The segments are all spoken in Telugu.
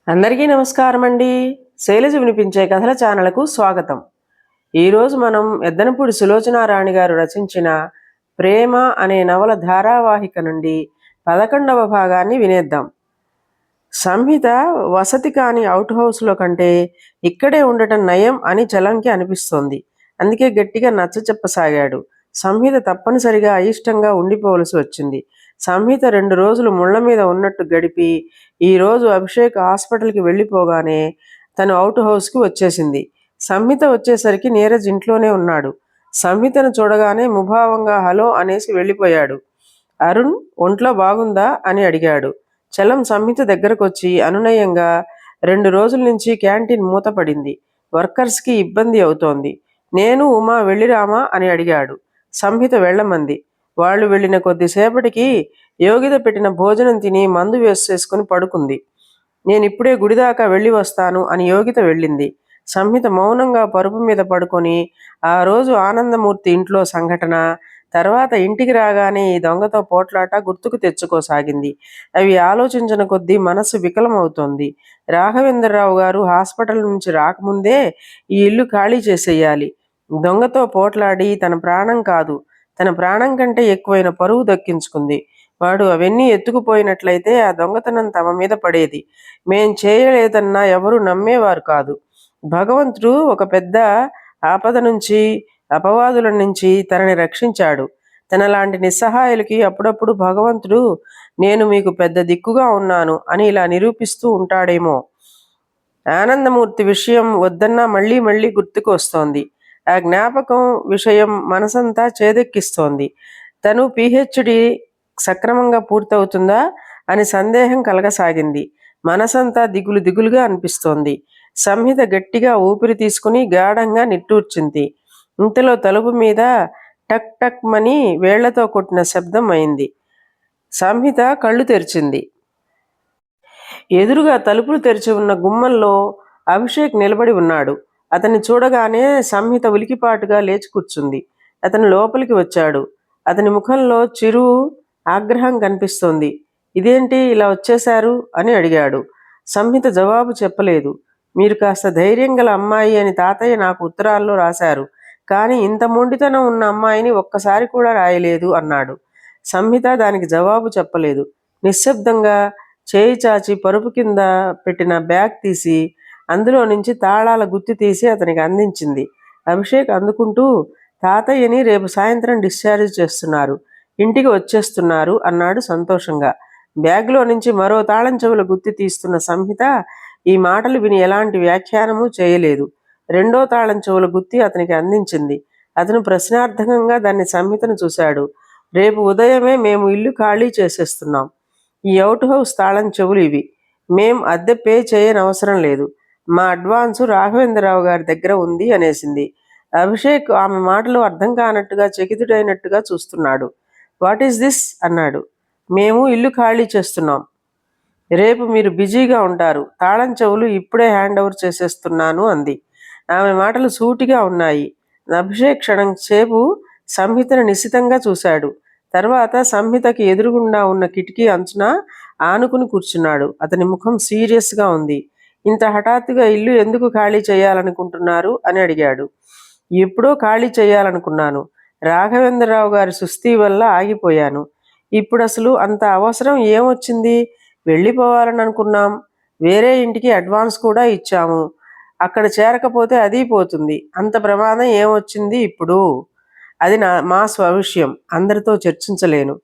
అందరికీ నమస్కారం అండి. శైలజ వినిపించే కథల ఛానల్కు స్వాగతం. ఈరోజు మనం ఎద్దనపూడి సులోచనారాణి గారు రచించిన ప్రేమ అనే నవల ధారావాహిక నుండి 11వ భాగాన్ని వినేద్దాం. సంహిత వసతి కాని అవుట్ హౌస్లో కంటే ఇక్కడే ఉండటం నయం అని చలంకి అనిపిస్తోంది. అందుకే గట్టిగా నచ్చ చెప్పసాగాడు. సంహిత తప్పనిసరిగా అయిష్టంగా ఉండిపోవలసి వచ్చింది. సంహిత 2 రోజులు ముళ్ల మీద ఉన్నట్టు గడిపి ఈరోజు అభిషేక్ హాస్పిటల్కి వెళ్ళిపోగానే తను అవుట్ హౌస్కి వచ్చేసింది. సంహిత వచ్చేసరికి నీరజ్ ఇంట్లోనే ఉన్నాడు. సంహితను చూడగానే ముభావంగా హలో అనేసి వెళ్ళిపోయాడు. అరుణ్ ఒంట్లో బాగుందా అని అడిగాడు. చలం సంహిత దగ్గరకొచ్చి అనునయంగా 2 రోజుల నుంచి క్యాంటీన్ మూతపడింది. వర్కర్స్కి ఇబ్బంది అవుతోంది. నేను ఉమా వెళ్ళిరామా అని అడిగాడు. సంహిత వెళ్ళమంది. వాళ్ళు వెళ్ళిన కొద్దిసేపటికి యోగిత పెట్టిన భోజనం తిని మందు వేసేసుకుని పడుకుంది. నేనిప్పుడే గుడిదాకా వెళ్ళి వస్తాను అని యోగిత వెళ్ళింది. సంహిత మౌనంగా పరుపు మీద పడుకొని ఆ రోజు ఆనందమూర్తి ఇంట్లో సంఘటన, తర్వాత ఇంటికి రాగానే ఈ దొంగతో పోట్లాట గుర్తుకు తెచ్చుకోసాగింది. అవి ఆలోచించిన కొద్దీ మనసు వికలమవుతోంది. రాఘవేంద్రరావు గారు హాస్పిటల్ నుంచి రాకముందే ఈ ఇల్లు ఖాళీ చేసేయాలి. దొంగతో పోట్లాడి తన ప్రాణం కాదు, తన ప్రాణం కంటే ఎక్కువైన పరువు దక్కించుకుంది. వాడు అవన్నీ ఎత్తుకుపోయినట్లయితే ఆ దొంగతనం తమ మీద పడేది. మేం చేయలేదన్నా ఎవరు నమ్మేవారు కాదు. భగవంతుడు ఒక పెద్ద ఆపద నుంచి, అపవాదుల నుంచి తనని రక్షించాడు. తనలాంటి నిస్సహాయులకి అప్పుడప్పుడు భగవంతుడు నేను మీకు పెద్ద దిక్కుగా ఉన్నాను అని ఇలా నిరూపిస్తూ ఉంటాడేమో. ఆనందమూర్తి విషయం వద్దన్నా మళ్ళీ మళ్ళీ గుర్తుకు వస్తోంది. ఆ జ్ఞాపకం విషయం మనసంతా చేదెక్కిస్తోంది. తను పిహెచ్డి సక్రమంగా పూర్తవుతుందా అని సందేహం కలగసాగింది. మనసంతా దిగులు దిగులుగా అనిపిస్తోంది. సంహిత గట్టిగా ఊపిరి తీసుకుని గాఢంగా నిట్టూర్చింది. ఇంతలో తలుపు మీద టక్ టక్ మని వేళ్లతో కొట్టిన శబ్దం అయింది. సంహిత కళ్ళు తెరిచింది. ఎదురుగా తలుపులు తెరిచి ఉన్న గుమ్మంలో అభిషేక్ నిలబడి ఉన్నాడు. అతన్ని చూడగానే సంహిత ఉలికిపాటుగా లేచి కూర్చుంది. అతను లోపలికి వచ్చాడు. అతని ముఖంలో చిరు ఆగ్రహం కనిపిస్తోంది. ఇదేంటి ఇలా వచ్చేశారు అని అడిగాడు. సంహిత జవాబు చెప్పలేదు. మీరు కాస్త ధైర్యం గల అమ్మాయి అని తాతయ్య నాకు ఉత్తరాల్లో రాశారు. కానీ ఇంత మొండితనం ఉన్న అమ్మాయిని ఒక్కసారి కూడా రాయలేదు అన్నాడు. సంహిత దానికి జవాబు చెప్పలేదు. నిశ్శబ్దంగా చేయి చాచి పరుపు కింద పెట్టిన బ్యాగ్ తీసి అందులో నుంచి తాళాల గుత్తి తీసి అతనికి అందించింది. అభిషేక్ అందుకుంటూ తాతయ్యని రేపు సాయంత్రం డిశ్చార్జ్ చేస్తున్నారు, ఇంటికి వచ్చేస్తున్నారు అన్నాడు సంతోషంగా. బ్యాగ్లో నుంచి మరో తాళం చెవుల గుత్తి తీస్తున్న సంహిత ఈ మాటలు విని ఎలాంటి వ్యాఖ్యానము చేయలేదు. రెండో తాళం చెవుల గుత్తి అతనికి అందించింది. అతను ప్రశ్నార్థకంగా దాన్ని సంహితను చూశాడు. రేపు ఉదయమే మేము ఇల్లు ఖాళీ చేసేస్తున్నాం. ఈ అవుట్ హౌస్ తాళం చెవులు ఇవి. మేం అద్దె పే చేయనవసరం లేదు. మా అడ్వాన్సు రాఘవేంద్రరావు గారి దగ్గర ఉంది అనేసింది. అభిషేక్ ఆమె మాటలు అర్థం కానట్టుగా చకితుడైనట్టుగా చూస్తున్నాడు. వాట్ ఈస్ దిస్ అన్నాడు. మేము ఇల్లు ఖాళీ చేస్తున్నాం. రేపు మీరు బిజీగా ఉంటారు. తాళం చెవులు ఇప్పుడే హ్యాండ్ ఓవర్ చేసేస్తున్నాను అంది. ఆమె మాటలు సూటిగా ఉన్నాయి. అభిషేక్ క్షణం సేపు సంహితను నిశితంగా చూశాడు. తర్వాత సంహితకి ఎదురుగుండా ఉన్న కిటికీ అంచున ఆనుకుని కూర్చున్నాడు. అతని ముఖం సీరియస్గా ఉంది. ఇంత హఠాత్తుగా ఇల్లు ఎందుకు ఖాళీ చేయాలనుకుంటున్నారు అని అడిగాడు. ఎప్పుడో ఖాళీ చేయాలనుకున్నాను. రాఘవేంద్రరావు గారి సుస్థి వల్ల ఆగిపోయాను. ఇప్పుడు అసలు అంత అవసరం ఏమొచ్చింది? వెళ్ళిపోవాలని అనుకున్నాం. వేరే ఇంటికి అడ్వాన్స్ కూడా ఇచ్చాము. అక్కడ చేరకపోతే అది పోతుంది. అంత ప్రమాదం ఏమొచ్చింది ఇప్పుడు? అది మా స్వవిషయం, అందరితో చర్చించలేను.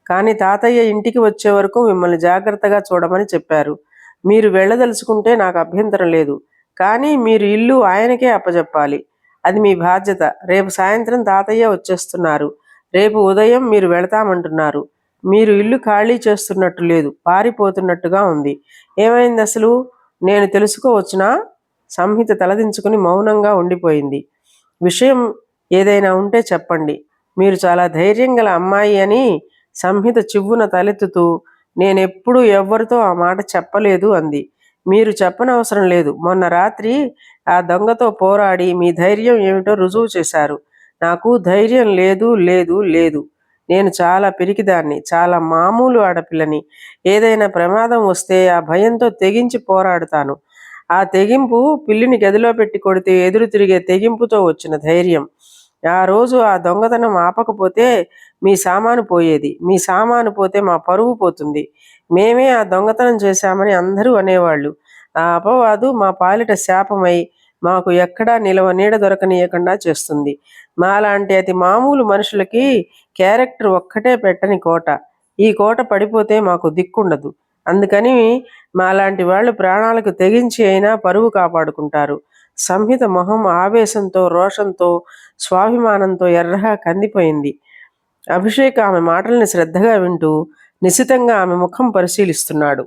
కానీ తాతయ్య ఇంటికి వచ్చే వరకు మిమ్మల్ని జాగ్రత్తగా చూడమని చెప్పారు. మీరు వెళ్ళదలుచుకుంటే నాకు అభ్యంతరం లేదు. కానీ మీరు ఇల్లు ఆయనకే అప్పజెప్పాలి. అది మీ బాధ్యత. రేపు సాయంత్రం తాతయ్య వచ్చేస్తున్నారు. రేపు ఉదయం మీరు వెళతామంటున్నారు. మీరు ఇల్లు ఖాళీ చేస్తున్నట్టు లేదు, పారిపోతున్నట్టుగా ఉంది. ఏమైంది అసలు? నేను తెలుసుకోవచ్చునా? సంహిత తలదించుకుని మౌనంగా ఉండిపోయింది. విషయం ఏదైనా ఉంటే చెప్పండి. మీరు చాలా ధైర్యం గల అమ్మాయి అని సంహిత చివ్వున తలెత్తుతూ నేనెప్పుడు ఎవ్వరితో ఆ మాట చెప్పలేదు అంది. మీరు చెప్పనవసరం లేదు. మొన్న రాత్రి ఆ దొంగతో పోరాడి మీ ధైర్యం ఏమిటో రుజువు చేశారు. నాకు ధైర్యం లేదు లేదు లేదు. నేను చాలా పిరికిదాన్ని, చాలా మామూలు ఆడపిల్లని. ఏదైనా ప్రమాదం వస్తే ఆ భయంతో తెగించి పోరాడుతాను. ఆ తెగింపు పిల్లిని గదిలో పెట్టి కొడితే ఎదురు తిరిగే తెగింపుతో వచ్చిన ధైర్యం. ఆ రోజు ఆ దొంగతనం ఆపకపోతే మీ సామాను పోయేది. మీ సామాను పోతే మా పరువు పోతుంది. మేమే ఆ దొంగతనం చేశామని అందరూ అనేవాళ్ళు. ఆ అపవాదు మా పాలిట శాపమై మాకు ఎక్కడా నీడ దొరకనీయకుండా చేస్తుంది. మాలాంటి అతి మామూలు మనుషులకి క్యారెక్టర్ ఒక్కటే పెట్టని కోట. ఈ కోట పడిపోతే మాకు దిక్కుండదు. అందుకని మాలాంటి వాళ్ళు ప్రాణాలకు తెగించి అయినా పరువు కాపాడుకుంటారు. సంహిత మొహం ఆవేశంతో, రోషంతో, స్వాభిమానంతో ఎర్రగా కందిపోయింది. అభిషేక్ ఆమె మాటల్ని శ్రద్ధగా వింటూ నిశితంగా ఆమె ముఖం పరిశీలిస్తున్నాడు.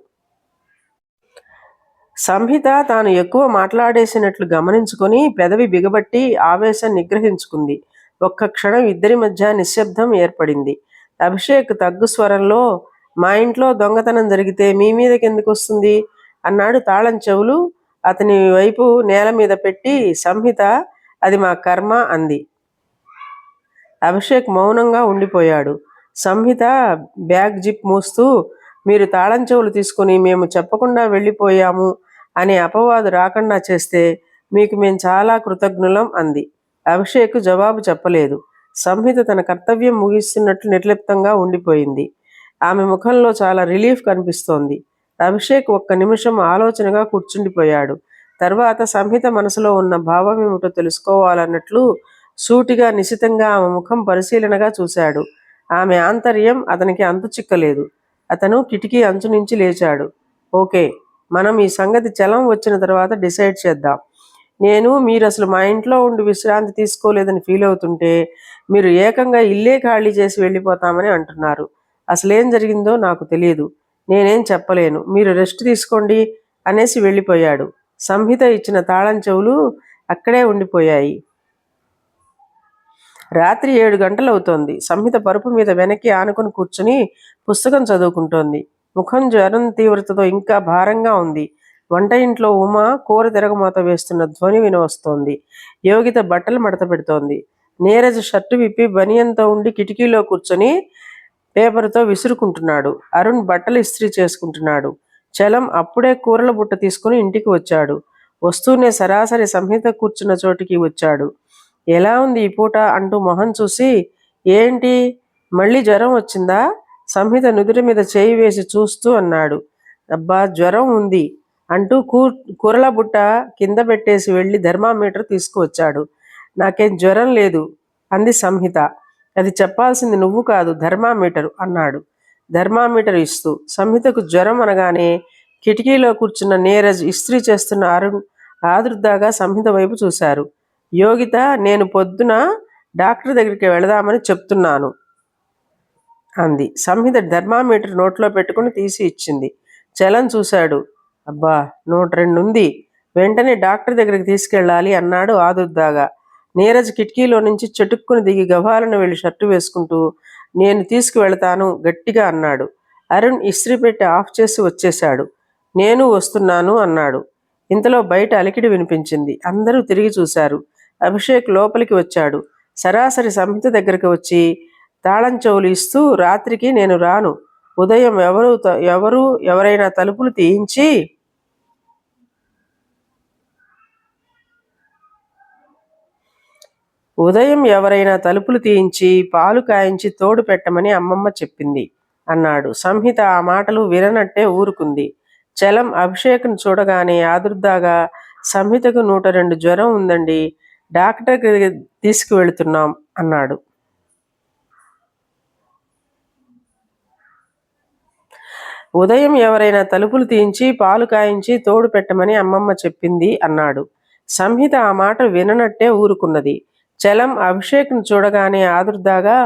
సంహిత తాను ఎక్కువ మాట్లాడేసినట్లు గమనించుకొని పెదవి బిగబట్టి ఆవేశం నిగ్రహించుకుంది. ఒక్క క్షణం ఇద్దరి మధ్య నిశ్శబ్దం ఏర్పడింది. అభిషేక్ తగ్గు స్వరంలో, మా ఇంట్లో దొంగతనం జరిగితే మీ మీదకెందుకు వస్తుంది అన్నాడు తాళం చెవులు అతని వైపు నేల మీద పెట్టి. సంహిత, అది మా కర్మ అంది. అభిషేక్ మౌనంగా ఉండిపోయాడు. సంహిత బ్యాగ్ జిప్ మూస్తూ, మీరు తాళం చెవులు తీసుకుని మేము చెప్పకుండా వెళ్ళిపోయాము అనే అపవాదు రాకుండా చేస్తే మీకు మేము చాలా కృతజ్ఞులం అంది. అభిషేక్ జవాబు చెప్పలేదు. సంహిత తన కర్తవ్యం ముగిస్తున్నట్లు నిర్లిప్తంగా ఉండిపోయింది. ఆమె ముఖంలో చాలా రిలీఫ్ కనిపిస్తోంది. అభిషేక్ ఒక్క నిమిషం ఆలోచనగా కూర్చుండిపోయాడు. తర్వాత సంహిత మనసులో ఉన్న భావం ఏమిటో తెలుసుకోవాలన్నట్లు సూటిగా, నిశితంగా ఆమె ముఖం పరిశీలనగా చూశాడు. ఆమె ఆంతర్యం అతనికి అంతు చిక్కలేదు. అతను కిటికీ అంచు నుంచి లేచాడు. ఓకే, మనం ఈ సంగతి చలం వచ్చిన తర్వాత డిసైడ్ చేద్దాం. మీరు అసలు మా ఇంట్లో ఉండి విశ్రాంతి తీసుకోలేదని ఫీల్ అవుతుంటే మీరు ఏకంగా ఇల్లే ఖాళీ చేసి వెళ్ళిపోతామని అంటున్నారు. అసలేం జరిగిందో నాకు తెలియదు. నేనేం చెప్పలేను. మీరు రెస్ట్ తీసుకోండి అనేసి వెళ్ళిపోయాడు. సంహిత ఇచ్చిన తాళం చెవులు అక్కడే ఉండిపోయాయి. రాత్రి 7 గంటలవుతోంది. సంహిత పరుపు మీద వెనక్కి ఆనుకుని కూర్చుని పుస్తకం చదువుకుంటోంది. ముఖం జ్వరం తీవ్రతతో ఇంకా భారంగా ఉంది. వంట ఇంట్లో ఉమ కూర తిరగమూత వేస్తున్న ధ్వని వినవస్తోంది. యోగిత బట్టలు మడత పెడుతోంది. నీరజ్ షర్టు విప్పి బనియంతో ఉండి కిటికీలో కూర్చొని పేపర్తో విసురుకుంటున్నాడు. అరుణ్ బట్టలు ఇస్త్రీ చేసుకుంటున్నాడు. చలం అప్పుడే కూరల బుట్ట తీసుకుని ఇంటికి వచ్చాడు. వస్తూనే సరాసరి సంహిత కూర్చున్న చోటికి వచ్చాడు. ఎలా ఉంది ఈ పూట అంటూ మొహం చూసి, ఏంటి మళ్ళీ జ్వరం వచ్చిందా? సంహిత నుదుటి మీద చేయి వేసి చూస్తూ అన్నాడు. అబ్బా, జ్వరం ఉంది అంటూ కూరల బుట్ట కింద పెట్టేసి వెళ్ళి థర్మామీటర్ తీసుకువచ్చాడు. నాకేం జ్వరం లేదు అంది సంహిత. అది చెప్పాల్సింది నువ్వు కాదు, థర్మామీటర్ అన్నాడు థర్మామీటర్ ఇస్తూ. సంహితకు జ్వరం అనగానే కిటికీలో కూర్చున్న నీరజ్, ఇస్త్రీ చేస్తున్న అరుణ్ ఆదుర్దాగా సంహిత వైపు చూశారు. యోగిత, నేను పొద్దున డాక్టర్ దగ్గరికి వెళదామని చెప్తున్నాను అంది. సంహిత థర్మామీటర్ నోట్లో పెట్టుకుని తీసి ఇచ్చింది. చలం చూశాడు. అబ్బా, 102 ఉంది. వెంటనే డాక్టర్ దగ్గరికి తీసుకెళ్ళాలి అన్నాడు ఆదుర్దాగా. నీరజ్ కిటికీలో నుంచి చెటుక్కుని దిగి గభాలను వెళ్ళి షర్టు వేసుకుంటూ, నేను తీసుకువెళతాను గట్టిగా అన్నాడు. అరుణ్ ఇస్త్రీ పెట్టి ఆఫ్ చేసి వచ్చేశాడు. నేను వస్తున్నాను అన్నాడు. ఇంతలో బయట అలికిడి వినిపించింది. అందరూ తిరిగి చూశారు. అభిషేక్ లోపలికి వచ్చాడు. సరాసరి సంహిత దగ్గరికి వచ్చి తాళం చెవులు ఇస్తూ, రాత్రికి నేను రాను. ఉదయం ఎవరైనా తలుపులు తీయించి పాలు కాయించి తోడు పెట్టమని అమ్మమ్మ చెప్పింది అన్నాడు. సంహిత ఆ మాటలు విననట్టే ఊరుకుంది. చలం అభిషేక్ను చూడగానే ఆదుర్దాగా, సంహితకు 102 జ్వరం ఉందండి, డాక్టర్కి తీసుకువెళుతున్నాం అన్నాడు. ఉదయం ఎవరైనా తలుపులు తీయించి పాలు కాయించి తోడు పెట్టమని అమ్మమ్మ చెప్పింది అన్నాడు. సంహిత ఆ మాట విననట్టే ఊరుకున్నది. చలం అభిషేక్ను చూడగానే ఆదుర్దాగా,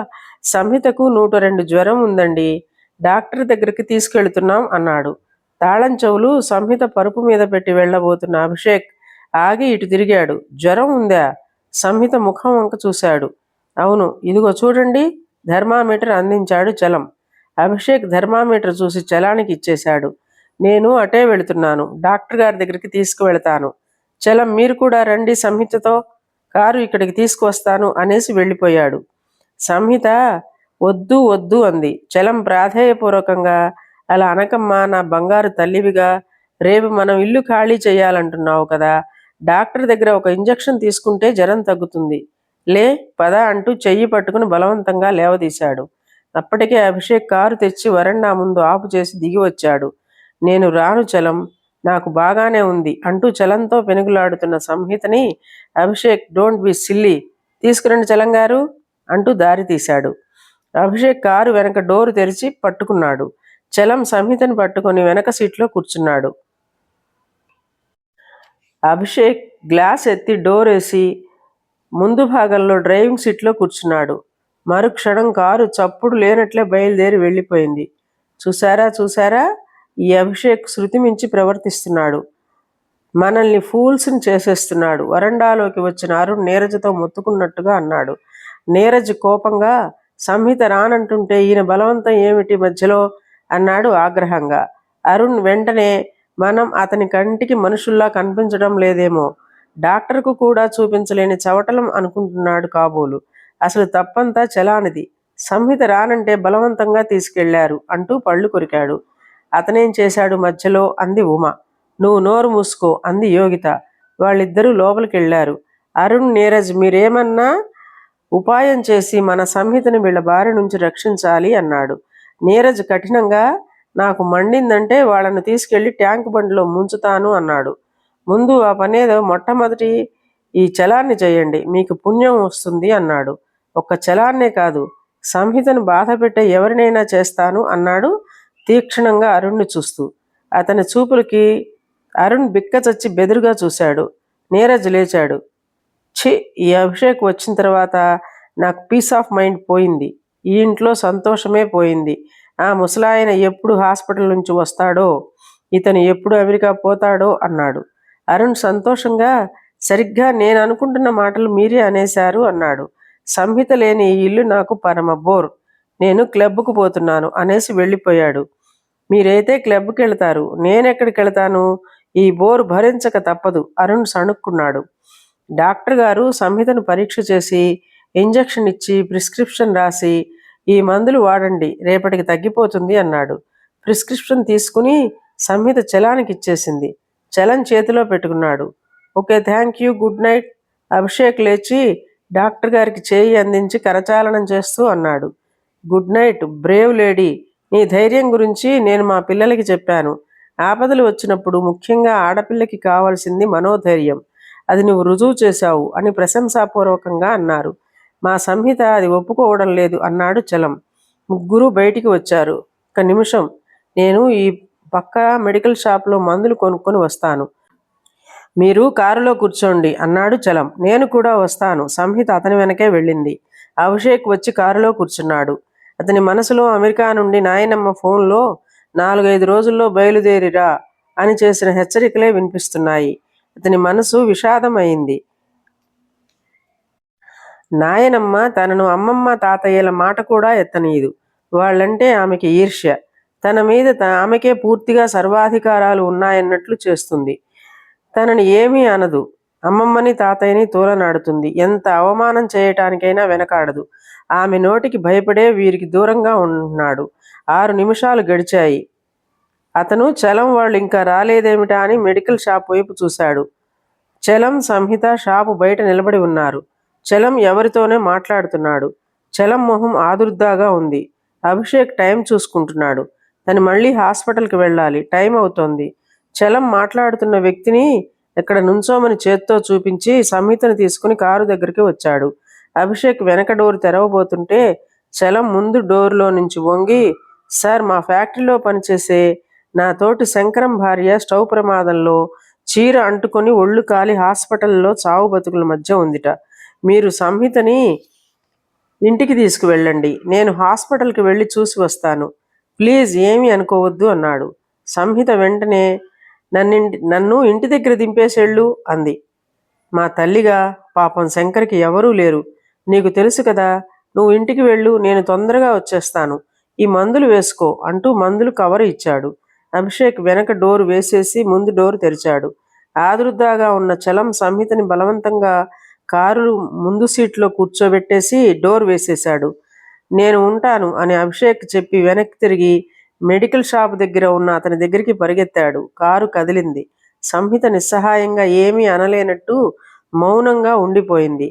సంహితకు 102 జ్వరం ఉందండి, డాక్టర్ దగ్గరికి తీసుకెళ్తున్నాం అన్నాడు. తాళం చెవులు సంహిత పరుపు మీద పెట్టి వెళ్ళబోతున్న అభిషేక్ ఆగి ఇటు తిరిగాడు. జ్వరం ఉందా? సంహిత ముఖం వంక చూశాడు. అవును, ఇదిగో చూడండి థర్మామీటర్ అందించాడు చలం. అభిషేక్ థర్మామీటర్ చూసి చలానికి ఇచ్చేశాడు. నేను అటే వెళుతున్నాను, డాక్టర్ గారి దగ్గరికి తీసుకువెళతాను. చలం, మీరు కూడా రండి సంహితతో, కారు ఇక్కడికి తీసుకువస్తాను అనేసి వెళ్ళిపోయాడు. సంహిత వద్దు వద్దు అంది. చలం ప్రాధేయపూర్వకంగా, అలా అనకమ్మా, నా బంగారు తల్లివిగా. రేపు మనం ఇల్లు ఖాళీ చేయాలంటున్నావు కదా, డాక్టర్ దగ్గర ఒక ఇంజెక్షన్ తీసుకుంటే జ్వరం తగ్గుతుంది. లే పద అంటూ చెయ్యి పట్టుకుని బలవంతంగా లేవదీశాడు. అప్పటికే అభిషేక్ కారు తెచ్చి వరండా ముందు ఆపు చేసి దిగి వచ్చాడు. నేను రాను చలం, నాకు బాగానే ఉంది అంటూ చలంతో పెనుగులాడుతున్న సంహితని అభిషేక్, డోంట్ బి సిల్లీ, తీసుకురండి చలం గారు అంటూ దారి తీశాడు. అభిషేక్ కారు వెనక డోరు తెరిచి పట్టుకున్నాడు. చలం సంహితని పట్టుకొని వెనక సీట్లో కూర్చున్నాడు. అభిషేక్ గ్లాస్ ఎత్తి డోర్ వేసి ముందు భాగంలో డ్రైవింగ్ సీట్లో కూర్చున్నాడు. మరుక్షణం కారు చప్పుడు లేనట్లే బయలుదేరి వెళ్ళిపోయింది. చూసారా చూసారా, ఈ అభిషేక్ శృతి మించి ప్రవర్తిస్తున్నాడు, మనల్ని ఫూల్స్ని చేసేస్తున్నాడు. వరండాలోకి వచ్చిన అరుణ్ నీరజతో మొత్తుకున్నట్టుగా అన్నాడు. నీరజ్ కోపంగా, సంహిత రానంటుంటే ఈయన బలవంతం ఏమిటి మధ్యలో అన్నాడు ఆగ్రహంగా. అరుణ్ వెంటనే, మనం అతని కంటికి మనుషుల్లా కనిపించడం లేదేమో, డాక్టర్కు కూడా చూపించలేని చవటలం అనుకుంటున్నాడు కాబోలు. అసలు తప్పంతా చలానిది. సంహిత రానంటే బలవంతంగా తీసుకెళ్లారు అంటూ పళ్ళు కొరికాడు. అతనేం చేశాడు మధ్యలో అంది ఉమ. నువ్వు నోరు మూసుకో అంది యోగిత. వాళ్ళిద్దరూ లోపలికి వెళ్ళారు. అరుణ్, నీరజ్, మీరేమన్నా ఉపాయం చేసి మన సంహితని వీళ్ళ బారి నుంచి రక్షించాలి అన్నాడు. నీరజ్ కఠినంగా, నాకు మండిందంటే వాళ్ళను తీసుకెళ్లి ట్యాంక్ బండిలో ముంచుతాను అన్నాడు. ముందు ఆ పనేదో మొట్టమొదటి ఈ చలాన్ని చేయండి, మీకు పుణ్యం వస్తుంది అన్నాడు. ఒక్క చలాన్నే కాదు, సంహితను బాధ పెట్టే ఎవరినైనా చేస్తాను అన్నాడు తీక్షణంగా అరుణ్ని చూస్తూ. అతని చూపులకి అరుణ్ బిక్కచచ్చి బెదురుగా చూశాడు. నీరజ్ లేచాడు. ఛీ, ఈ అభిషేక్ వచ్చిన తర్వాత నాకు పీస్ ఆఫ్ మైండ్ పోయింది, ఈ ఇంట్లో సంతోషమే పోయింది. ఆ ముసలాయన ఎప్పుడు హాస్పిటల్ నుంచి వస్తాడో, ఇతను ఎప్పుడు అమెరికా పోతాడో అన్నాడు. అరుణ్ సంతోషంగా, సరిగ్గా నేను అనుకుంటున్న మాటలు మీరే అనేశారు అన్నాడు. సంహిత లేని ఈ ఇల్లు నాకు పరమ బోర్, నేను క్లబ్కు పోతున్నాను అనేసి వెళ్ళిపోయాడు. మీరైతే క్లబ్కి వెళతారు, నేనెక్కడికి వెళతాను, ఈ బోర్ భరించక తప్పదు అరుణ్ సణుక్కున్నాడు. డాక్టర్ గారు సంహితను పరీక్ష చేసి ఇంజెక్షన్ ఇచ్చి ప్రిస్క్రిప్షన్ రాసి, ఈ మందులు వాడండి, రేపటికి తగ్గిపోతుంది అన్నాడు. ప్రిస్క్రిప్షన్ తీసుకుని సంహిత చలానికి ఇచ్చేసింది. చలం చేతిలో పెట్టుకున్నాడు. Okay, thank you, good night. Abhishek లేచి డాక్టర్ గారికి చేయి అందించి కరచాలనం చేస్తూ అన్నాడు. గుడ్ నైట్ బ్రేవ్ లేడీ, నీ ధైర్యం గురించి నేను మా పిల్లలకి చెప్పాను. ఆపదలు వచ్చినప్పుడు ముఖ్యంగా ఆడపిల్లకి కావాల్సింది మనోధైర్యం, అది నువ్వు రుజువు చేశావు అని ప్రశంసాపూర్వకంగా అన్నారు. మా సంహిత అది ఒప్పుకోవడం లేదు అన్నాడు చలం. ముగ్గురు బయటికి వచ్చారు. ఒక నిమిషం, నేను ఈ పక్క మెడికల్ షాప్లో మందులు కొనుక్కొని వస్తాను, మీరు కారులో కూర్చోండి అన్నాడు చలం. నేను కూడా వస్తాను. సంహిత అతని వెనకే వెళ్ళింది. అభిషేక్ వచ్చి కారులో కూర్చున్నాడు. అతని మనసులో అమెరికా నుండి నాయనమ్మ ఫోన్లో 4-5 రోజుల్లో బయలుదేరిరా అని చేసిన హెచ్చరికలే వినిపిస్తున్నాయి. అతని మనసు విషాదమైంది. నాయనమ్మ తనను అమ్మమ్మ తాతయ్యల మాట కూడా ఎత్తనీయదు. వాళ్ళంటే ఆమెకి ఈర్ష్య. తన మీద ఆమెకే పూర్తిగా సర్వాధికారాలు ఉన్నాయన్నట్లు చేస్తుంది. తనని ఏమీ అనదు. అమ్మమ్మని తాతయ్యని తోలనాడుతుంది. ఎంత అవమానం చేయటానికైనా వెనకాడదు. ఆమె నోటికి భయపడే వీరికి దూరంగా ఉన్నాడు. 6 నిమిషాలు గడిచాయి. అతను చలం వాళ్ళు ఇంకా రాలేదేమిటా అని మెడికల్ షాప్ వైపు చూశాడు. చలం, సంహిత షాపు బయట నిలబడి ఉన్నారు. చలం ఎవరితోనే మాట్లాడుతున్నాడు. చలం మొహం ఆదుర్దాగా ఉంది. అభిషేక్ టైం చూసుకుంటున్నాడు. తను మళ్ళీ హాస్పిటల్కి వెళ్ళాలి, టైం అవుతోంది. చలం మాట్లాడుతున్న వ్యక్తిని ఎక్కడ నుంచోమని చేత్తో చూపించి సంహితను తీసుకుని కారు దగ్గరికి వచ్చాడు. అభిషేక్ వెనక డోరు తెరవబోతుంటే చలం ముందు డోరులో నుంచి వంగి, సార్, మా ఫ్యాక్టరీలో పనిచేసే నా తోటి శంకరం భార్య స్టవ్ ప్రమాదంలో చీర అంటుకొని ఒళ్ళు కాలి హాస్పిటల్లో చావు బతుకుల మధ్య ఉందిట. మీరు సంహితని ఇంటికి తీసుకువెళ్ళండి, నేను హాస్పిటల్కి వెళ్ళి చూసి వస్తాను, ప్లీజ్ ఏమీ అనుకోవద్దు అన్నాడు. సంహిత వెంటనే, నన్ను ఇంటి దగ్గర దింపేసేళ్ళు అంది. మా తల్లిగా, పాపం శంకర్కి ఎవరూ లేరు, నీకు తెలుసు కదా, నువ్వు ఇంటికి వెళ్ళు, నేను తొందరగా వచ్చేస్తాను, ఈ మందులు వేసుకో అంటూ మందులు కవర్ ఇచ్చాడు. అభిషేక్ వెనక డోరు వేసేసి ముందు డోరు తెరిచాడు. ఆదుర్దాగా ఉన్న చలం సంహితని బలవంతంగా కారు ముందు సీట్లో కూర్చోబెట్టేసి డోర్ వేసేశాడు. నేను ఉంటాను అని అభిషేక్ చెప్పి వెనక్కి తిరిగి మెడికల్ షాప్ దగ్గర ఉన్న అతని దగ్గరికి పరిగెత్తాడు. కారు కదిలింది. సంహిత నిస్సహాయంగా ఏమీ అనలేనట్టు మౌనంగా ఉండిపోయింది.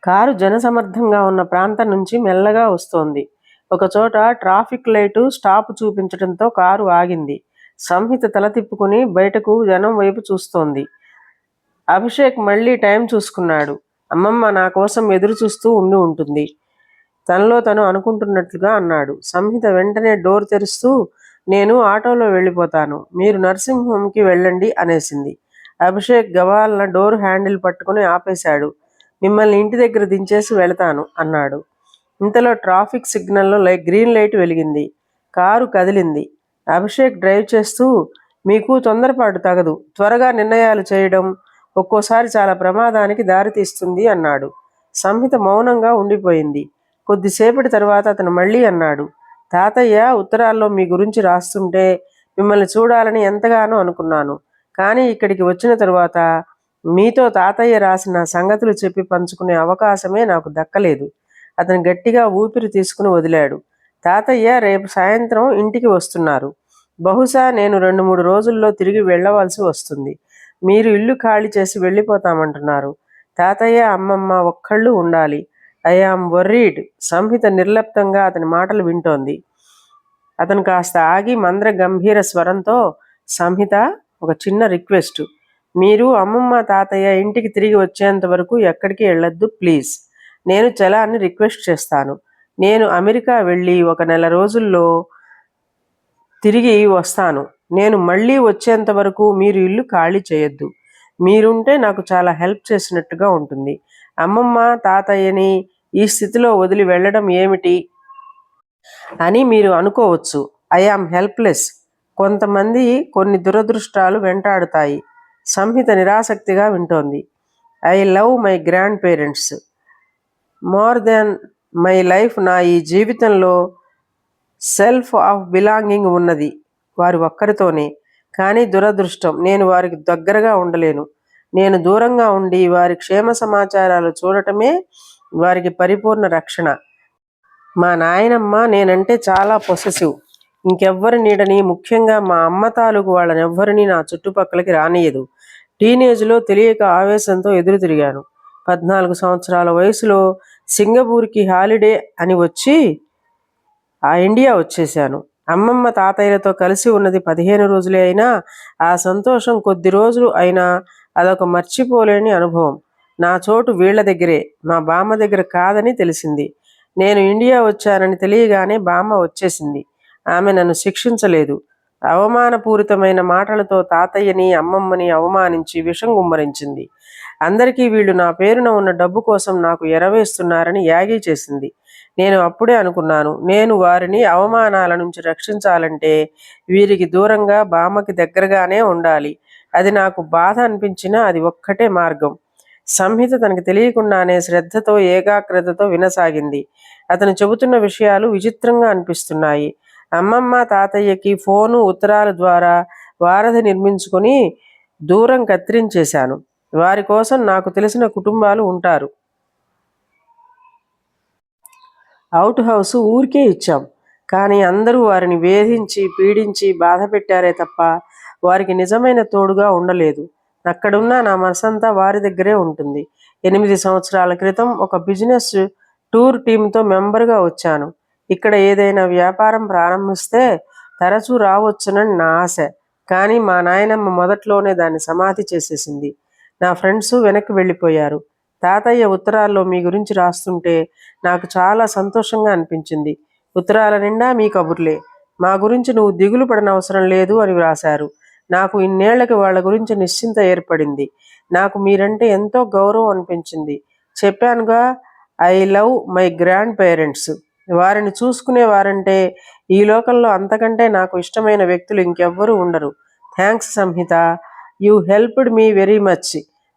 కారు జనసమర్థంగా ఉన్న ప్రాంతం నుంచి మెల్లగా వస్తోంది. ఒకచోట ట్రాఫిక్ లైటు స్టాప్ చూపించడంతో కారు ఆగింది. సంహిత తల తిప్పుకుని బయటకు జనం వైపు చూస్తోంది. అభిషేక్ మళ్ళీ టైం చూసుకున్నాడు. అమ్మమ్మ నా కోసం ఎదురు చూస్తూ ఉండి ఉంటుంది, తనలో తను అనుకుంటున్నట్లుగా అన్నాడు. సంహిత వెంటనే డోర్ తెరుస్తూ, నేను ఆటోలో వెళ్ళిపోతాను, మీరు నర్సింగ్ హోమ్కి వెళ్ళండి అనేసింది. అభిషేక్ గబాలన డోర్ హ్యాండిల్ పట్టుకుని ఆపేశాడు. మిమ్మల్ని ఇంటి దగ్గర దించేసి వెళతాను అన్నాడు. ఇంతలో ట్రాఫిక్ సిగ్నల్లో గ్రీన్ లైట్ వెలిగింది. కారు కదిలింది. అభిషేక్ డ్రైవ్ చేస్తూ, మీకు తొందరపాటు తగదు, త్వరగా నిర్ణయాలు చేయడం ఒక్కోసారి చాలా ప్రమాదానికి దారితీస్తుంది అన్నాడు. సంహిత మౌనంగా ఉండిపోయింది. కొద్దిసేపటి తర్వాత అతను మళ్ళీ అన్నాడు, తాతయ్య ఉత్తరాల్లో మీ గురించి రాస్తుంటే మిమ్మల్ని చూడాలని ఎంతగానో అనుకున్నాను. కానీ ఇక్కడికి వచ్చిన తరువాత మీతో తాతయ్య రాసిన సంగతులు చెప్పి పంచుకునే అవకాశమే నాకు దక్కలేదు. అతను గట్టిగా ఊపిరి తీసుకుని వదిలాడు. తాతయ్య రేపు సాయంత్రం ఇంటికి వస్తున్నారు. బహుశా నేను 2-3 రోజుల్లో తిరిగి వెళ్ళవలసి వస్తుంది. మీరు ఇల్లు ఖాళీ చేసి వెళ్ళిపోతామంటున్నారు. తాతయ్య అమ్మమ్మ ఒక్కళ్ళు ఉండాలి. I am worried. సంహిత నిర్లిప్తంగా అతని మాటలు వింటోంది. అతను కాస్త ఆగి మంద్ర గంభీర స్వరంతో, సంహిత, ఒక చిన్న రిక్వెస్ట్. మీరు అమ్మమ్మ తాతయ్య ఇంటికి తిరిగి వచ్చేంత వరకు ఎక్కడికి వెళ్ళొద్దు ప్లీజ్. నేను చలాన్ని రిక్వెస్ట్ చేస్తాను. నేను అమెరికా వెళ్ళి 1 నెల రోజుల్లో తిరిగి వస్తాను. నేను మళ్ళీ వచ్చేంత వరకు మీరు ఇల్లు ఖాళీ చేయొద్దు. మీరుంటే నాకు చాలా హెల్ప్ చేసినట్టుగా ఉంటుంది. అమ్మమ్మ తాతయ్యని ఈ స్థితిలో వదిలి వెళ్ళడం ఏమిటి అని మీరు అనుకోవచ్చు. I am helpless. కొంతమంది కొన్ని దురదృష్టాలు వెంటాడుతాయి. సంహిత నిరాసక్తిగా వింటోంది. I love my grandparents more than my life. నా ఈ జీవితంలో సెల్ఫ్ ఆఫ్ బిలాంగింగ్ ఉన్నది వారి ఒక్కరితోనే. కానీ దురదృష్టం, నేను వారికి దగ్గరగా ఉండలేను. నేను దూరంగా ఉండి వారి క్షేమ సమాచారాలు చూడటమే వారికి పరిపూర్ణ రక్షణ. మా నాయనమ్మ నేనంటే చాలా పొసెసివ్. ఇంకెవ్వరి నీడని, ముఖ్యంగా మా అమ్మ తాలూకు వాళ్ళనెవ్వరినీ నా చుట్టుపక్కలకి రానియదు. టీనేజ్లో తెలియక ఆవేశంతో ఎదురు తిరిగాను. 14 సంవత్సరాల వయసులో సింగపూర్కి హాలిడే అని వచ్చి ఇండియా వచ్చేశాను. అమ్మమ్మ తాతయ్యలతో కలిసి ఉన్నది 15 రోజులే అయినా ఆ సంతోషం కొద్ది రోజులు అయినా అదొక మర్చిపోలేని అనుభవం. నా చోటు వీళ్ల దగ్గరే, మా బామ్మ దగ్గర కాదని తెలిసింది. నేను ఇండియా వచ్చానని తెలియగానే బామ్మ వచ్చేసింది. ఆమె నన్ను శిక్షించలేదు. అవమానపూరితమైన మాటలతో తాతయ్యని అమ్మమ్మని అవమానించి విషం గుమ్మరించింది. అందరికీ వీళ్ళు నా పేరున ఉన్న డబ్బు కోసం నాకు ఎరవేస్తున్నారని యాగీ చేసింది. నేను అప్పుడే అనుకున్నాను, నేను వారిని అవమానాల నుంచి రక్షించాలంటే వీరికి దూరంగా బామ్మకి దగ్గరగానే ఉండాలి. అది నాకు బాధ అనిపించినా అది ఒక్కటే మార్గం. సంహిత తనకి తెలియకుండానే శ్రద్ధతో ఏకాగ్రతతో వినసాగింది. అతను చెబుతున్న విషయాలు విచిత్రంగా అనిపిస్తున్నాయి. అమ్మమ్మ తాతయ్యకి ఫోను ఉత్తరాల ద్వారా వారధి నిర్మించుకొని దూరం కత్తిరించేశాను. వారి కోసం నాకు తెలిసిన కుటుంబాలు ఉంటారు. అవుట్ హౌస్ ఊరికే ఇచ్చాం. కానీ అందరూ వారిని వేధించి పీడించి బాధ పెట్టారే తప్ప వారికి నిజమైన తోడుగా ఉండలేదు. అక్కడున్న నా మనసంతా వారి దగ్గరే ఉంటుంది. 8 సంవత్సరాల క్రితం ఒక బిజినెస్ టూర్ టీంతో మెంబర్గా వచ్చాను. ఇక్కడ ఏదైనా వ్యాపారం ప్రారంభిస్తే తరచూ రావచ్చునని నా ఆశ. కానీ మా నాయనమ్మ మొదట్లోనే దాన్ని సమాధి చేసేసింది. నా ఫ్రెండ్స్ వెనక్కి వెళ్ళిపోయారు. తాతయ్య ఉత్తరాల్లో మీ గురించి రాస్తుంటే నాకు చాలా సంతోషంగా అనిపించింది. ఉత్తరాల నిండా మీ కబుర్లే. మా గురించి నువ్వు దిగులు పడనవసరం లేదు అని వ్రాశారు. నాకు ఇన్నేళ్లకి వాళ్ళ గురించి నిశ్చింత ఏర్పడింది. నాకు మీరంటే ఎంతో గౌరవం అనిపించింది. చెప్పానుగా, I love my grand parents. వారిని చూసుకునేవారంటే ఈ లోకంలో అంతకంటే నాకు ఇష్టమైన వ్యక్తులు ఇంకెవ్వరూ ఉండరు. Thanks Samhita, you helped me very much.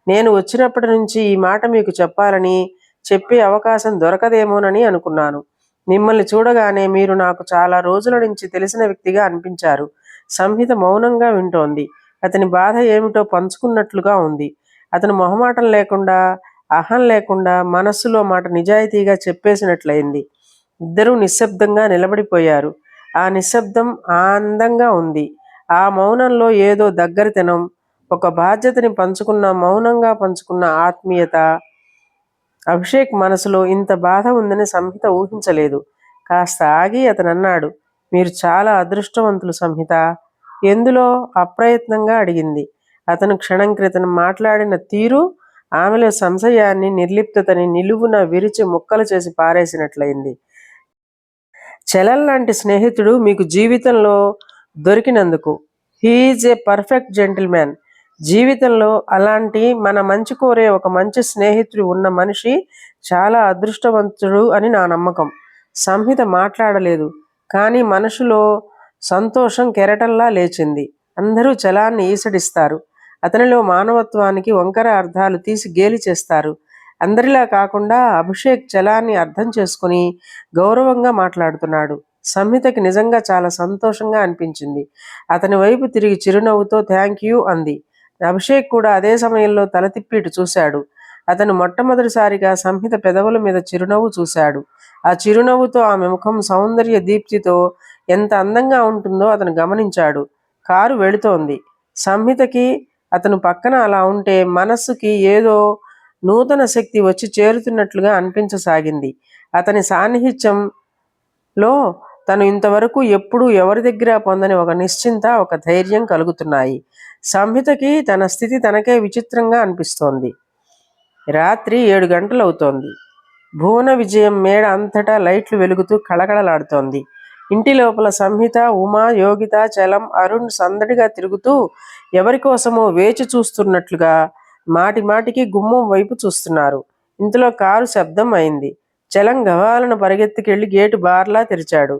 నేను వచ్చినప్పటి నుంచి ఈ మాట మీకు చెప్పాలని, చెప్పే అవకాశం దొరకదేమోనని అనుకున్నాను. మిమ్మల్ని చూడగానే మీరు నాకు చాలా రోజుల నుంచి తెలిసిన వ్యక్తిగా అనిపించారు. సంహిత మౌనంగా వింటోంది. అతని బాధ ఏమిటో పంచుకున్నట్లుగా ఉంది. అతను మొహమాటం లేకుండా అహం లేకుండా మనస్సులో మాట నిజాయితీగా చెప్పేసినట్లయింది. ఇద్దరూ నిశ్శబ్దంగా నిలబడిపోయారు. ఆ నిశ్శబ్దం ఆనందంగా ఉంది. ఆ మౌనంలో ఏదో దగ్గరితనం, ఒక బాధ్యతని మౌనంగా పంచుకున్న ఆత్మీయత. అభిషేక్ మనసులో ఇంత బాధ ఉందని సంహిత ఊహించలేదు. కాస్త ఆగి అతనన్నాడు, మీరు చాలా అదృష్టవంతులు సంహిత. ఎందులో? అప్రయత్నంగా అడిగింది. అతను క్షణం క్రితం మాట్లాడిన తీరు ఆమెలో సంశయాన్ని, నిర్లిప్తతని నిలువున విరిచి ముక్కలు చేసి పారేసినట్లయింది. చలన్ లాంటి స్నేహితుడు మీకు జీవితంలో దొరికినందుకు. He is a perfect gentleman. జీవితంలో అలాంటి మన మంచి కోరే ఒక మంచి స్నేహితుడు ఉన్న మనిషి చాలా అదృష్టవంతుడు అని నా నమ్మకం. సంహిత మాట్లాడలేదు, కానీ మనసులో సంతోషం కెరటంలా లేచింది. అందరూ చలాన్ని ఈసడిస్తారు. అతనిలో మానవత్వానికి వంకర అర్థాలు తీసి గేలి చేస్తారు. అందరిలా కాకుండా అభిషేక్ చలాన్ని అర్థం చేసుకుని గౌరవంగా మాట్లాడుతున్నాడు. సంహితకి నిజంగా చాలా సంతోషంగా అనిపించింది. అతని వైపు తిరిగి చిరునవ్వుతో థ్యాంక్ యూ అంది. అభిషేక్ కూడా అదే సమయంలో తల తిప్పి ఇటు చూశాడు. అతను మొట్టమొదటిసారిగా సంహిత పెదవుల మీద చిరునవ్వు చూశాడు. ఆ చిరునవ్వుతో ఆమె ముఖం సౌందర్య దీప్తితో ఎంత అందంగా ఉంటుందో అతను గమనించాడు. కారు వెళుతోంది. సంహితకి అతను పక్కన అలా ఉంటే మనస్సుకి ఏదో నూతన శక్తి వచ్చి చేరుతున్నట్లుగా అనిపించసాగింది. అతని సాన్నిహిత్యంలో తను ఇంతవరకు ఎప్పుడూ ఎవరి దగ్గర పొందని ఒక నిశ్చింత, ఒక ధైర్యం కలుగుతున్నాయి. సంహితకి తన స్థితి తనకే విచిత్రంగా అనిపిస్తోంది. రాత్రి 7 గంటలవుతోంది. భువన విజయం మేడ అంతటా లైట్లు వెలుగుతూ కళకళలాడుతోంది. ఇంటి లోపల సంహిత, ఉమా, యోగిత, చలం, అరుణ్ సందడిగా తిరుగుతూ ఎవరికోసమో వేచి చూస్తున్నట్లుగా మాటి మాటికి గుమ్మం వైపు చూస్తున్నారు. ఇంతలో కారు శబ్దం అయింది. చలం గవాలను పరిగెత్తుకెళ్లి గేటు బార్లా తెరిచాడు.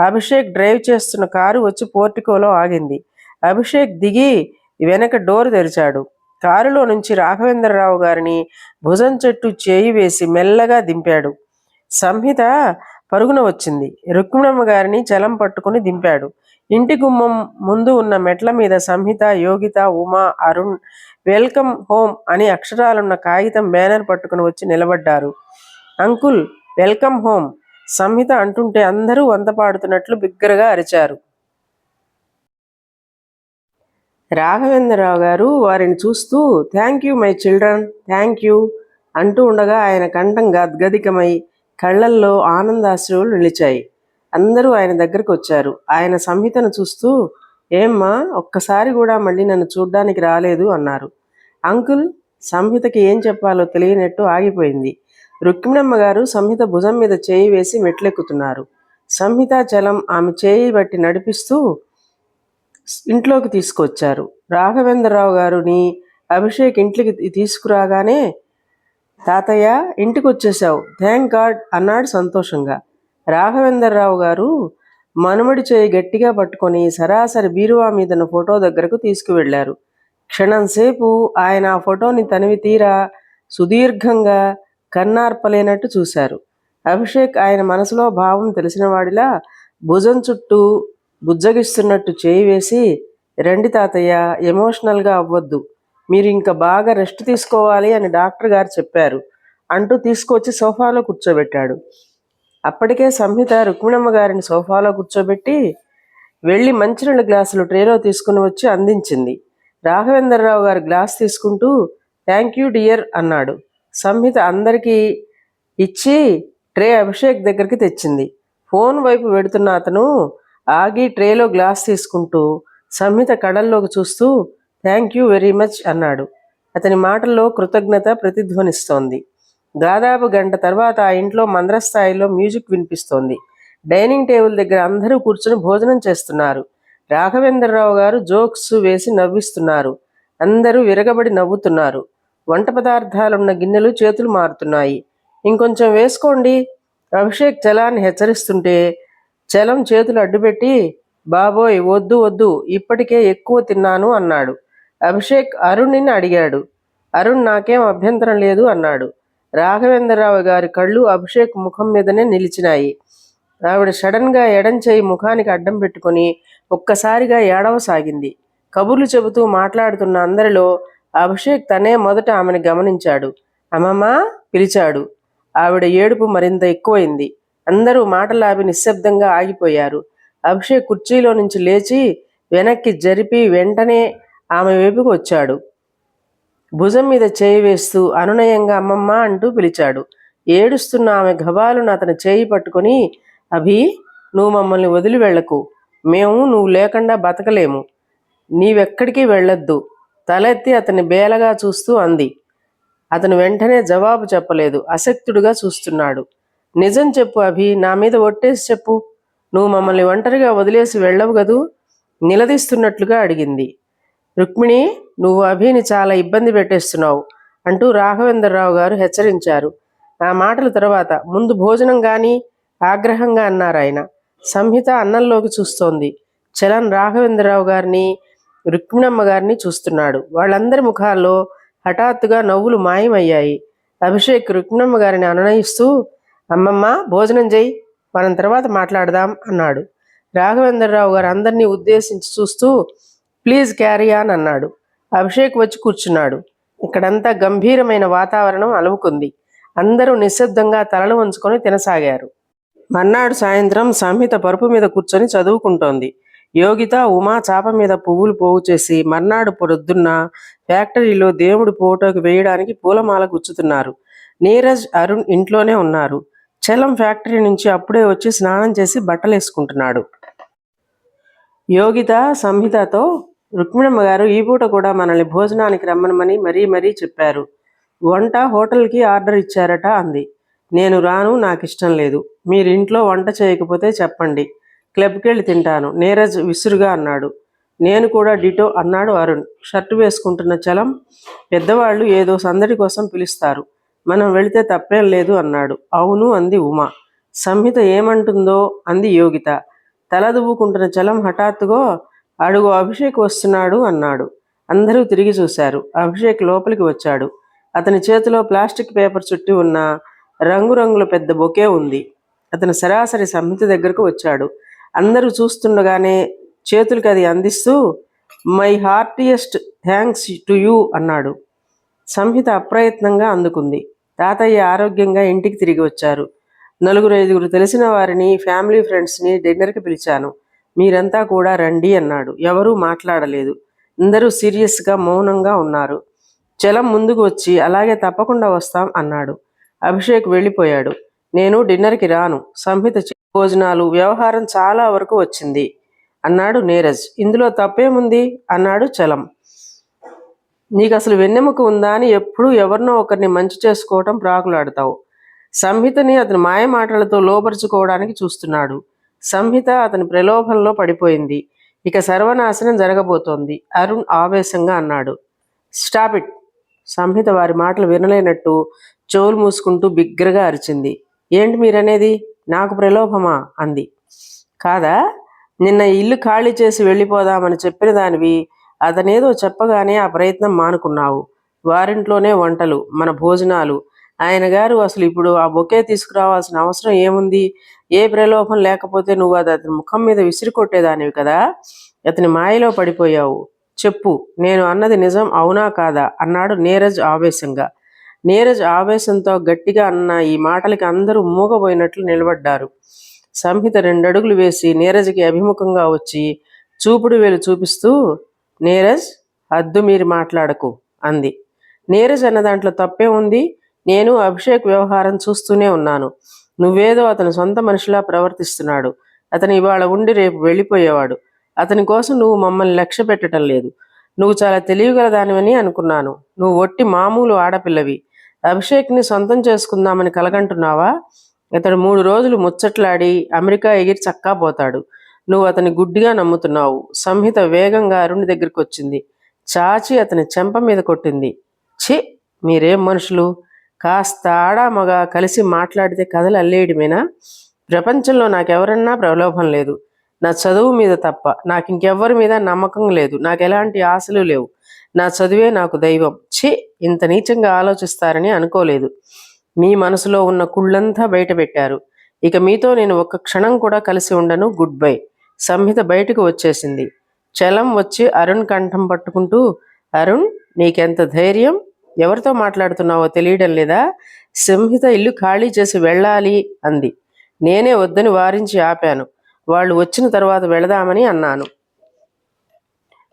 అభిషేక్ డ్రైవ్ చేస్తున్న కారు వచ్చి పోర్టికోలో ఆగింది. అభిషేక్ దిగి వెనక డోర్ తెరిచాడు. కారులో నుంచి రాఘవేంద్రరావు గారిని భుజం చెట్టు చేయి వేసి మెల్లగా దింపాడు. సంహిత పరుగున వచ్చింది. రుక్మిణమ్మ గారిని చలం పట్టుకుని దింపాడు. ఇంటి గుమ్మం ముందు ఉన్న మెట్ల మీద సంహిత, యోగిత, ఉమా, అరుణ్ వెల్కమ్ హోమ్ అని అక్షరాలున్న కాగితం బ్యానర్ పట్టుకుని వచ్చి నిలబడ్డారు. అంకుల్, వెల్కమ్ హోమ్ సంహిత అంటుంటే అందరూ వంత పాడుతున్నట్లు బిగ్గరగా అరిచారు. రాఘవేంద్రరావు గారు వారిని చూస్తూ thank you my children, thank you అంటూ ఉండగా ఆయన కంఠం గద్గదికమై కళ్ళల్లో ఆనందాశ్రువులు నిలిచాయి. అందరూ ఆయన దగ్గరకు వచ్చారు. ఆయన సంహితను చూస్తూ ఏమ్మా, ఒక్కసారి కూడా మళ్ళీ నన్ను చూడ్డానికి రాలేదు అన్నారు. అంకుల్, సంహితకి ఏం చెప్పాలో తెలియనట్టు ఆగిపోయింది. రుక్మిణమ్మ గారు సంహిత భుజం మీద చేయి వేసి మెట్లెక్కుతున్నారు. సంహిత, చలం ఆమె చేయి బట్టి నడిపిస్తూ ఇంట్లోకి తీసుకొచ్చారు. రాఘవేంద్రరావు గారుని అభిషేక్ ఇంట్లోకి తీసుకురాగానే తాతయ్య, ఇంటికి వచ్చేసావు, థ్యాంక్ గాడ్ అన్నాడు సంతోషంగా. రాఘవేంద్రరావు గారు మనుమడి చేయి గట్టిగా పట్టుకొని సరాసరి బీరువా మీదన ఫోటో దగ్గరకు తీసుకువెళ్లారు. క్షణంసేపు ఆయన ఆ ఫోటోని తనివి తీరా సుదీర్ఘంగా కన్నార్పలేనట్టు చూశారు. అభిషేక్ ఆయన మనసులో భావం తెలిసినవాడిలా భుజం చుట్టూ బుజ్జగిస్తున్నట్టు చేయి వేసి, రండి తాతయ్య, ఎమోషనల్గా అవ్వద్దు, మీరు ఇంకా బాగా రెస్ట్ తీసుకోవాలి అని డాక్టర్ గారు చెప్పారు అంటూ తీసుకొచ్చి సోఫాలో కూర్చోబెట్టాడు. అప్పటికే సంహిత రుక్మిణమ్మ గారిని సోఫాలో కూర్చోబెట్టి వెళ్ళి మంచినీళ్ళ గ్లాసులు ట్రేలో తీసుకుని వచ్చి అందించింది. రాఘవేంద్రరావు గారు గ్లాస్ తీసుకుంటూ థ్యాంక్ యూ డియర్ అన్నాడు. సంహిత అందరికీ ఇచ్చి ట్రే అభిషేక్ దగ్గరికి తెచ్చింది. ఫోన్ వైపు వెడుతున్న అతను ఆగి ట్రేలో గ్లాస్ తీసుకుంటూ సంహిత కళ్ళల్లోకి చూస్తూ థ్యాంక్ యూ వెరీ మచ్ అన్నాడు. అతని మాటల్లో కృతజ్ఞత ప్రతిధ్వనిస్తోంది. దాదాపు గంట తర్వాత ఆ ఇంట్లో మంద్రస్థాయిలో మ్యూజిక్ వినిపిస్తోంది. డైనింగ్ టేబుల్ దగ్గర అందరూ కూర్చుని భోజనం చేస్తున్నారు. రాఘవేంద్రరావు గారు జోక్స్ వేసి నవ్విస్తున్నారు. అందరూ విరగబడి నవ్వుతున్నారు. వంట పదార్థాలున్న గిన్నెలు చేతులు మారుతున్నాయి. ఇంకొంచెం వేసుకోండి అభిషేక్ చలాన్ని హెచ్చరిస్తుంటే చలం చేతులు అడ్డుపెట్టి బాబోయ్, వద్దు వద్దు, ఇప్పటికే ఎక్కువ తిన్నాను అన్నాడు. అభిషేక్ అరుణ్ని అడిగాడు. అరుణ్ నాకేం అభ్యంతరం లేదు అన్నాడు. రాఘవేంద్రరావు గారి కళ్ళు అభిషేక్ ముఖం మీదనే నిలిచినాయి. ఆవిడ సడన్గా ఎడం చేయి ముఖానికి అడ్డం పెట్టుకుని ఒక్కసారిగా ఏడవసాగింది. కబుర్లు చెబుతూ మాట్లాడుతున్న అందరిలో అభిషేక్ తనే మొదట ఆమెను గమనించాడు. అమ్మమ్మ పిలిచాడు. ఆవిడ ఏడుపు మరింత ఎక్కువైంది. అందరూ మాటలాపి నిశ్శబ్దంగా ఆగిపోయారు. అభిషేక్ కుర్చీలో నుంచి లేచి వెనక్కి జరిపి వెంటనే ఆమె వైపుకు వచ్చాడు. భుజం మీద చేయి వేస్తూ అనునయంగా అమ్మమ్మ అంటూ పిలిచాడు. ఏడుస్తున్న ఆమె గబాలను అతని చేయి పట్టుకొని, అభి, నువ్వు మమ్మల్ని వదిలి వెళ్లకు. మేము నువ్వు లేకుండా బతకలేము. నీవెక్కడికి వెళ్ళొద్దు. తలెత్తి అతన్ని బేలగా చూస్తూ అంది. అతను వెంటనే జవాబు చెప్పలేదు. అసక్తుడుగా చూస్తున్నాడు. నిజం చెప్పు అభి, నా మీద ఒట్టేసి చెప్పు. నువ్వు మమ్మల్ని ఒంటరిగా వదిలేసి వెళ్ళవు గదూ? నిలదీస్తున్నట్లుగా అడిగింది. రుక్మిణి, నువ్వు అభిని చాలా ఇబ్బంది పెట్టేస్తున్నావు అంటూ రాఘవేంద్రరావు గారు హెచ్చరించారు. ఆ మాటల తర్వాత ముందు భోజనం గాని ఆగ్రహంగా అన్నారు ఆయన. సంహిత అన్నంలోకి చూస్తోంది. చలన్ రాఘవేంద్రరావు గారిని, రుక్మిణమ్మ గారిని చూస్తున్నాడు. వాళ్ళందరి ముఖాల్లో హఠాత్తుగా నవ్వులు మాయమయ్యాయి. అభిషేక్ రుక్మిణమ్మ గారిని అనునయిస్తూ, అమ్మమ్మ భోజనం చేయి, మనం తర్వాత మాట్లాడదాం అన్నాడు. రాఘవేంద్రరావు గారు అందరినీ ఉద్దేశించి చూస్తూ, ప్లీజ్ క్యారీ ఆన్ అన్నాడు. అభిషేక్ వచ్చి కూర్చున్నాడు. ఇక్కడంతా గంభీరమైన వాతావరణం అలుముకుంది. అందరూ నిశ్శబ్దంగా తలలు వంచుకొని తినసాగారు. మర్నాడు సాయంత్రం సంహిత పరుపు మీద కూర్చొని చదువుకుంటోంది. యోగిత, ఉమా చాప మీద పువ్వులు పోగు చేసి మర్నాడు పొద్దున్న ఫ్యాక్టరీలో దేవుడి ఫోటోకి వేయడానికి పూలమాల గుచ్చుతున్నారు. నీరజ్, అరుణ్ ఇంట్లోనే ఉన్నారు. చలం ఫ్యాక్టరీ నుంచి అప్పుడే వచ్చి స్నానం చేసి బట్టలు వేసుకుంటున్నాడు. యోగిత సంహితతో, రుక్మిణమ్మ గారు ఈ పూట కూడా మనల్ని భోజనానికి రమ్మనమని మరీ చెప్పారు. వంట హోటల్కి ఆర్డర్ ఇచ్చారట అంది. నేను రాను, నాకు ఇష్టం లేదు. మీరు ఇంట్లో వంట చేయకపోతే చెప్పండి, క్లబ్కి వెళ్ళి తింటాను, నీరజ్ విసురుగా అన్నాడు. నేను కూడా డిటో అన్నాడు అరుణ్. షర్టు వేసుకుంటున్న చలం, పెద్దవాళ్ళు ఏదో సందడి కోసం పిలుస్తారు, మనం వెళితే తప్పేం లేదు అన్నాడు. అవును అంది ఉమా. సంహిత ఏమంటుందో అంది యోగిత. తల దువ్వుకుంటున్న చలం హఠాత్తుగా, అడుగు అభిషేక్ వస్తున్నాడు అన్నాడు. అందరూ తిరిగి చూశారు. అభిషేక్ లోపలికి వచ్చాడు. అతని చేతిలో ప్లాస్టిక్ పేపర్ చుట్టి ఉన్న రంగురంగుల పెద్ద బొకే ఉంది. అతను సరాసరి సంహిత దగ్గరకు వచ్చాడు. అందరూ చూస్తుండగానే చేతులకి అది అందిస్తూ, my heartiest thanks to you అన్నాడు. సంహిత అప్రయత్నంగా అందుకుంది. తాతయ్య ఆరోగ్యంగా ఇంటికి తిరిగి వచ్చారు. 4-5 తెలిసిన వారిని, ఫ్యామిలీ ఫ్రెండ్స్ని డిన్నర్కి పిలిచాను. మీరంతా కూడా రండి అన్నాడు. ఎవరూ మాట్లాడలేదు. అందరూ సీరియస్గా మౌనంగా ఉన్నారు. చలం ముందుకు వచ్చి, అలాగే తప్పకుండా వస్తాం అన్నాడు. అభిషేక్ వెళ్ళిపోయాడు. నేను డిన్నర్కి రాను. సంహిత భోజనాలు, వ్యవహారం చాలా వరకు వచ్చింది అన్నాడు నీరజ్. ఇందులో తప్పేముంది అన్నాడు చలం. నీకు అసలు వెన్నెముక ఉందా అని ఎప్పుడూ ఎవరినో ఒకరిని మంచి చేసుకోవటం ప్రాకులాడతావు. సంహితని అతని మాయమాటలతో లోపరుచుకోవడానికి చూస్తున్నాడు. సంహిత అతని ప్రలోభంలో పడిపోయింది. ఇక సర్వనాశనం జరగబోతోంది. అరుణ్ ఆవేశంగా అన్నాడు. Stop it. సంహిత వారి మాటలు వినలేనట్టు చెవులు మూసుకుంటూ బిగ్గరగా అరిచింది. ఏంటి మీరనేది? నాకు ప్రలోభమా అంది. కాదా? నిన్న ఇల్లు ఖాళీ చేసి వెళ్ళిపోదామని చెప్పిన దానివి. అతనేదో చెప్పగానే ఆ ప్రయత్నం మానుకున్నావు. వారింట్లోనే వంటలు, మన భోజనాలు. ఆయన గారు అసలు ఇప్పుడు ఆ బొకే తీసుకురావాల్సిన అవసరం ఏముంది? ఏ ప్రలోభం లేకపోతే నువ్వు అది అతని ముఖం మీద విసిరి కొట్టేదానివి కదా. అతని మాయలో పడిపోయావు. చెప్పు, నేను అన్నది నిజం అవునా కాదా అన్నాడు నీరజ్ ఆవేశంగా. నీరజ్ ఆవేశంతో గట్టిగా అన్న ఈ మాటలకి అందరూ మూగబోయినట్లు నిలబడ్డారు. సంహిత 2 అడుగులు వేసి నీరజ్కి అభిముఖంగా వచ్చి చూపుడు వేలు చూపిస్తూ, నీరజ్, హద్దు మీరు మాట్లాడకు అంది. నీరజ్ అన్న దాంట్లో తప్పే ఉంది. నేను అభిషేక్ వ్యవహారం చూస్తూనే ఉన్నాను. నువ్వేదో అతని సొంత మనిషిలా ప్రవర్తిస్తున్నాడు. అతను ఇవాళ ఉండి రేపు వెళ్ళిపోయేవాడు. అతని కోసం నువ్వు మమ్మల్ని లక్ష్య పెట్టడం లేదు. నువ్వు చాలా తెలియగలదానివని అనుకున్నాను. నువ్వు ఒట్టి మామూలు ఆడపిల్లవి. అభిషేక్ని సొంతం చేసుకుందామని కలగంటున్నావా? ఇతడు 3 రోజులు ముచ్చట్లాడి అమెరికా ఎగిరి చక్కా పోతాడు. నువ్వు అతని గుడ్డిగా నమ్ముతున్నావు. సంహిత వేగంగా అరుణ్ దగ్గరికి వచ్చింది. చాచి అతని చెంప మీద కొట్టింది. ఛీ, మీరేం మనుషులు? కాస్త ఆడా మగ కలిసి మాట్లాడితే కథలు అల్లేయడమేనా? ప్రపంచంలో నాకెవరన్నా ప్రలోభం లేదు. నా చదువు మీద తప్ప నాకు ఇంకెవ్వరి మీద నమ్మకం లేదు. నాకు ఎలాంటి ఆశలు లేవు. నా చదువే నాకు దైవం. ఛీ, ఇంత నీచంగా ఆలోచిస్తారని అనుకోలేదు. మీ మనసులో ఉన్న కుళ్ళంతా బయట పెట్టారు. ఇక మీతో నేను ఒక్క క్షణం కూడా కలిసి ఉండను. Good bye. సంహిత బయటకు వచ్చేసింది. చలం వచ్చి అరుణ్ కంఠం పట్టుకుంటూ, అరుణ్, నీకెంత ధైర్యం? ఎవరితో మాట్లాడుతున్నావో తెలియడం లేదా? సంహిత ఇల్లు ఖాళీ చేసి వెళ్ళాలి అంది. నేనే వద్దని వారించి ఆపాను. వాళ్ళు వచ్చిన తర్వాత వెళదామని అన్నాను.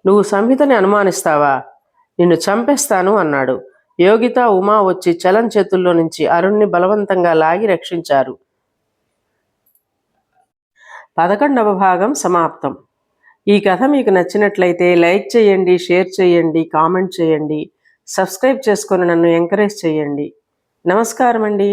నువ్వు సంహితని అనుమానిస్తావా? నిన్ను చంపేస్తాను అన్నాడు. యోగిత, ఉమా వచ్చి చలం చేతుల్లో నుంచి అరుణ్ని బలవంతంగా లాగి రక్షించారు. 11వ భాగం సమాప్తం. ఈ కథ మీకు నచ్చినట్లయితే లైక్ చేయండి, షేర్ చేయండి, కామెంట్ చేయండి, సబ్స్క్రైబ్ చేసుకొని నన్ను ఎంకరేజ్ చేయండి. నమస్కారం అండి.